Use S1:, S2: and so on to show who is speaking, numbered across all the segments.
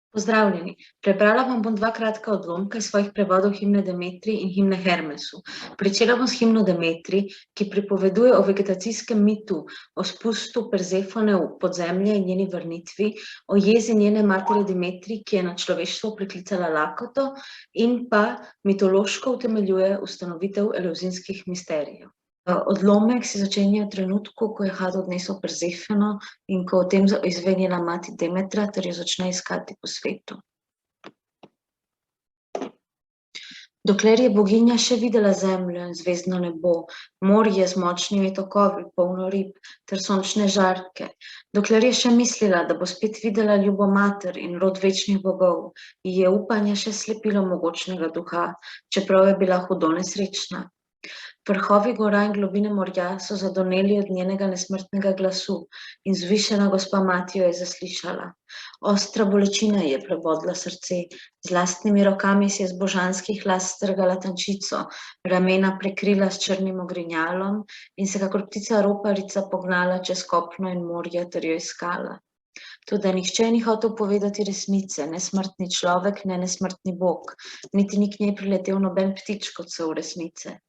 S1: Pozdravljeni. Prebrala vam bom dva kratka odlomka iz svojih prevodov himne Demetri in himne Hermesu. Pričela bom s himno Demetri, ki pripoveduje o vegetacijskem mitu, o spustu Persefone v podzemlje in njeni vrnitvi, o jezi njene matere Demetri, ki je na človeštvo priklicala lakoto, in pa mitološko utemeljuje ustanovitev eleuzinskih misterijev. Odlomek se začenja v trenutku, ko je Hado odnesel Persefono in ko o tem izve njena mati Demetra ter jo začne iskati po svetu. Dokler je boginja še videla zemljo in zvezdno nebo, morje z močnimi tokovi, polno rib ter sončne žarke, dokler je še mislila, da bo spet videla ljubo mater in rod večnih bogov, ji je upanje še slepilo mogočnega duha, čeprav je bila hudo nesrečna. Vrhovi gora in globine morja so zadoneli od njenega nesmrtnega glasu in zvišena gospa mati jo je zaslišala. Ostra bolečina ji je prebodla srce, z lastnimi rokami si je z božanskih las strgala tančico, ramena prekrila s črnim ogrinjalom in se kakor ptica roparica pognala čez kopno in morje ter jo iskala. Toda nihče ni hotel povedati resnice, ne smrtni človek, ne nesmrtni bog, niti ni k njej priletel noben ptič, kot so v resnice.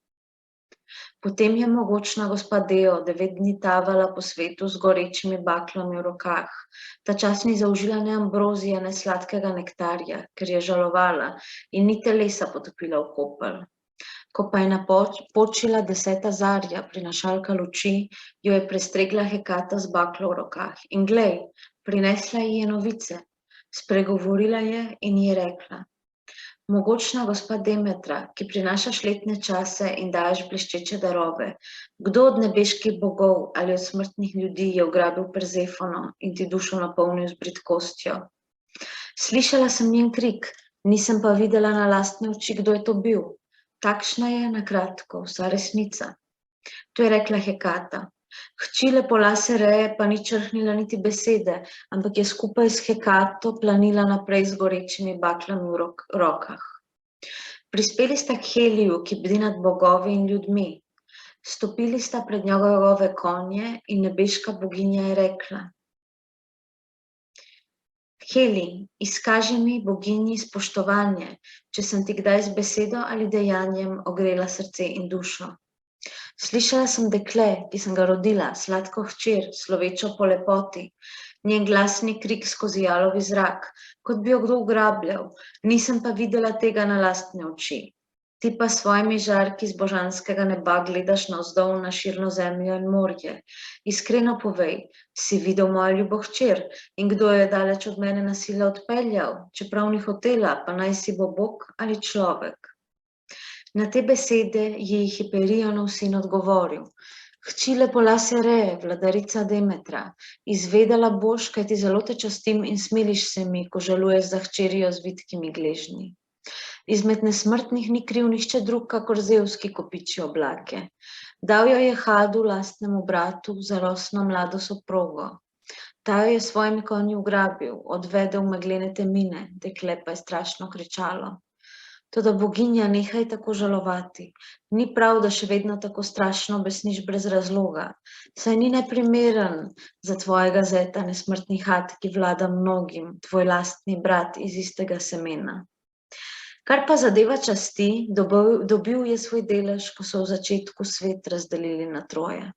S1: Potem je mogočna gospa Deo 9 dni tavala po svetu z gorečimi baklami v rokah. Ta čas ni zaužila ne ambrozija, ne sladkega nektarja, ker je žalovala in ni telesa potopila v kopel. Ko pa je napočila 10. zarja, prinašalka luči, jo je prestregla Hekata z baklo v rokah. In glej, prinesla ji je novice, spregovorila je in ji rekla: Mogočna gospa Demetra, ki prinašaš letne čase in daješ bleščeče darove, kdo od nebeških bogov ali od smrtnih ljudi je ugrabil Persefono in ti dušo napolnil z bridkostjo? Slišala sem njen krik, nisem pa videla na lastne oči, kdo je to bil. Takšna je, na kratko, vsa resnica. To je rekla Hekata. Hči lepolase Reje pa ni črhnila niti besede, ampak je skupaj s Hekato planila naprej z gorečimi baklami v rokah. Prispeli sta k Heliju, ki bdi nad bogovi in ljudmi. Stopili sta pred njegove konje in nebeška boginja je rekla: Heli, izkaži mi, boginji, spoštovanje, če sem ti kdaj z besedo ali dejanjem ogrela srce in dušo. Slišala sem dekle, ki sem ga rodila, sladko hčer, slovečo po lepoti. Njen glasni krik skozi jalovi zrak, kot bi jo kdo ugrabljal, nisem pa videla tega na lastne oči. Ti pa s svojimi žarki z božanskega neba gledaš navzdol na širno zemljo in morje. Iskreno povej, si videl mojo ljubo hčer in kdo jo je daleč od mene na silo odpeljal, čeprav ni hotela, pa naj si bo bog ali človek. Na te besede ji je Hiperionov sin odgovoril: Hči lepolase Reje, vladarica Demetra, izvedela boš, kaj ti zelo te častim in smiliš se mi, ko žaluješ za hčerijo z vitkimi gležnji. Izmed nesmrtnih ni kriv nihče drug, kakor Zevs, ki kopiči oblake. Dal jo je Hadu, lastnemu bratu, za rosno mlado soprogo. Ta jo je s svojimi konji ugrabil, odvedel v meglene temine, dekle pa je strašno kričalo. Toda boginja, nehaj tako žalovati. Ni prav, da še vedno tako strašno besniš brez razloga. Saj ni neprimeren za tvojega zeta nesmrtni Had, ki vlada mnogim, tvoj lastni brat iz istega semena. Kar pa zadeva časti, dobil je svoj delež, ko so v začetku svet razdelili na troje.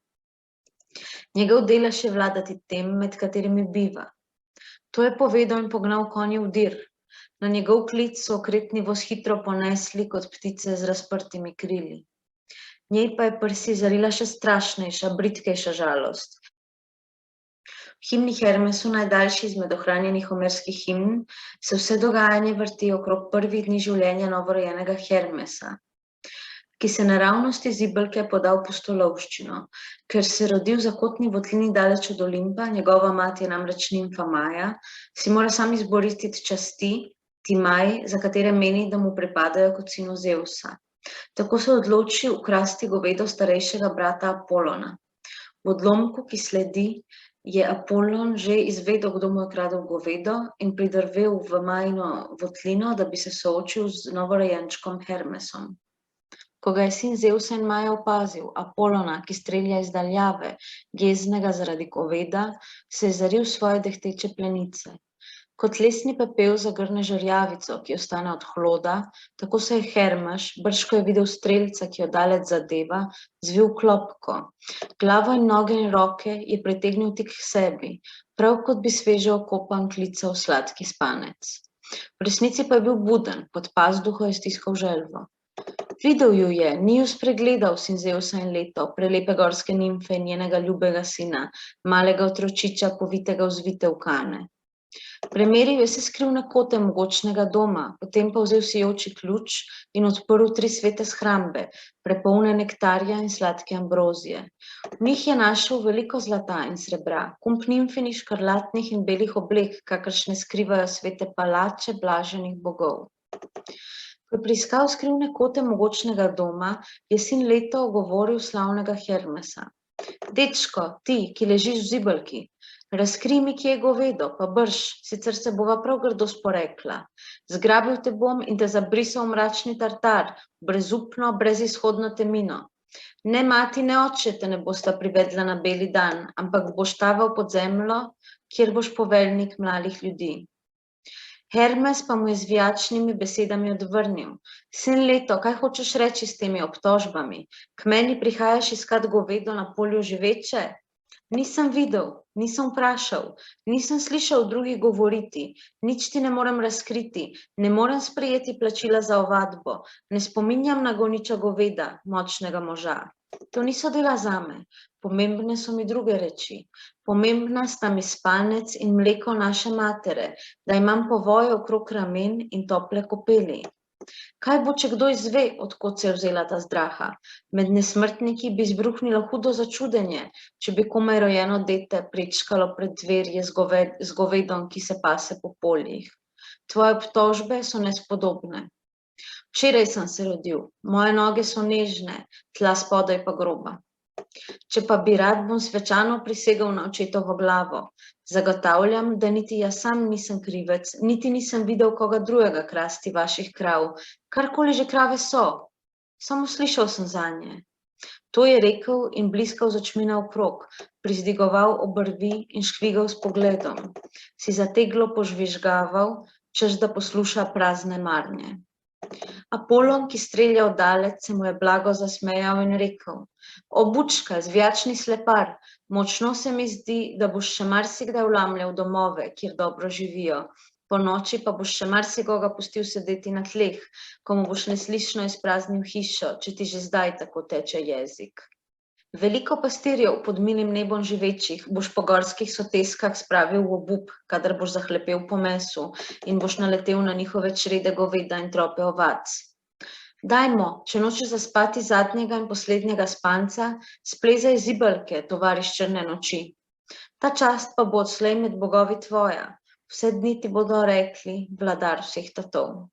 S1: Njegov delež je vladati tem, med katerimi biva. To je povedal in pognal konje v dir. Na njegov klic so okretni voz hitro ponesli kot ptice z razprtimi krili. Njej pa je prsi zarila še strašnejša, bridkejša žalost. V himni Hermesu, najdaljši izmed ohranjenih homerskih himn, se vse dogajanje vrti okrog prvih dni življenja novorojenega Hermesa, ki se naravnosti zibelke poda v pustolovščino. Ker se rodi v zakotni votlini daleč od Olimpa, njegova mati je namreč nimfa Maja, si mora sam izboriti časti, Timaj, za katere meni, da mu pripadajo kot sinu Zevsa. Tako se odloči ukrasti govedo starejšega brata Apolona. V odlomku, ki sledi, je Apolon že izvedel, kdo mu je ukradel govedo in pridrvel v Majino votlino, da bi se soočil z novorojenčkom Hermesom. Ko ga je sin Zevsa in Maja opazil, Apolona, ki strelja iz daljave, jeznega zaradi goveda, se je zaril svoje dehteče plenice. Kot lesni pepel zagrne žerjavico, ki ostane od hlada, tako se je Hermes, brž ko je videl strelca, ki jo daleč zadeva, zvil klopko. Glavo in noge in roke je pritegnil tik k sebi, prav kot bi sveže okopan klical sladki spanec. V resnici pa je bil buden, pod pazduho je stiskal želvo. Videl ju je, ni ju spregledal sin Zeusa in Leto, prelepe gorske nimfe in njenega ljubega sina, malega otročiča, povitega v zvite ukane. Premeril je vse skrivne kote mogočnega doma, potem pa vzel sijoči ključ in odprl 3 svete shrambe, prepolne nektarja in sladke ambrozije. V njih je našel veliko zlata in srebra, kump nimfinih škrlatnih in belih oblek, kakršne skrivajo svete palače blaženih bogov. Ko je preiskal skrivne kote mogočnega doma, je sin Leto ogovoril slavnega Hermesa. Dečko, ti, ki ležiš v zibelki, razkrij mi, kje je govedo, pa brž, sicer se bova prav grdo sporekla. Zgrabil te bom in te zabrisal v mračni tartar, brezupno, brezizhodno temino. Ne mati, ne oče te ne bosta privedla na beli dan, ampak boš taval pod zemljo, kjer boš poveljnik mladih ljudi. Hermes pa mu je z vijačnimi besedami odvrnil. Sin Leto, kaj hočeš reči s temi obtožbami? K meni prihajaš iskat govedo na polju živeče? Nisem videl, nisem vprašal, nisem slišal drugih govoriti, nič ti ne morem razkriti, ne morem sprejeti plačila za ovadbo, ne spominjam na goniča goveda, močnega moža. To niso dela zame, pomembne so mi druge reči. Pomembna sta mi spanec in mleko naše matere, da imam povoje okrog ramen in tople kopeli. Kaj bo, če kdo izve, od kod se je vzela ta zdraha? Med nesmrtniki bi izbruhnilo hudo začudenje, če bi komaj rojeno dete prečkalo preddverje z govedom, ki se pase po poljih. Tvoje obtožbe so nespodobne. Včeraj sem se rodil, moje noge so nežne, tla spodaj pa groba. Če pa bi rad, bom svečano prisegel na očetovo glavo. Zagotavljam, da niti jaz sam nisem krivec, niti nisem videl koga drugega krasti vaših krav, karkoli že krave so. Samo slišal sem zanje. To je rekel in bliskal z očmi naokrog, prizdigoval obrvi in škvigal s pogledom. Si zateglo požvižgaval, češ da posluša prazne marnje. Apolon, ki strelja od daleč, se mu je blago zasmejal in rekel: O bučka, zvijačni slepar, močno se mi zdi, da boš še marsikdaj vlamljal domove, kjer dobro živijo, po noči pa boš še marsikoga pustil sedeti na tleh, ko mu boš neslišno izpraznil hišo, če ti že zdaj tako teče jezik. Veliko pastirjev pod milim nebom živečih boš po gorskih soteskah spravil v obup, kadar boš zahlepel po mesu in boš naletel na njihove črede goveda in trope ovac. Dajmo, če nočeš zaspati zadnjega in poslednjega spanca, splezaj zibelke, tovariš črne noči. Ta čast pa bo odslej med bogovi tvoja, vse dni ti bodo rekli, vladar vseh tatov.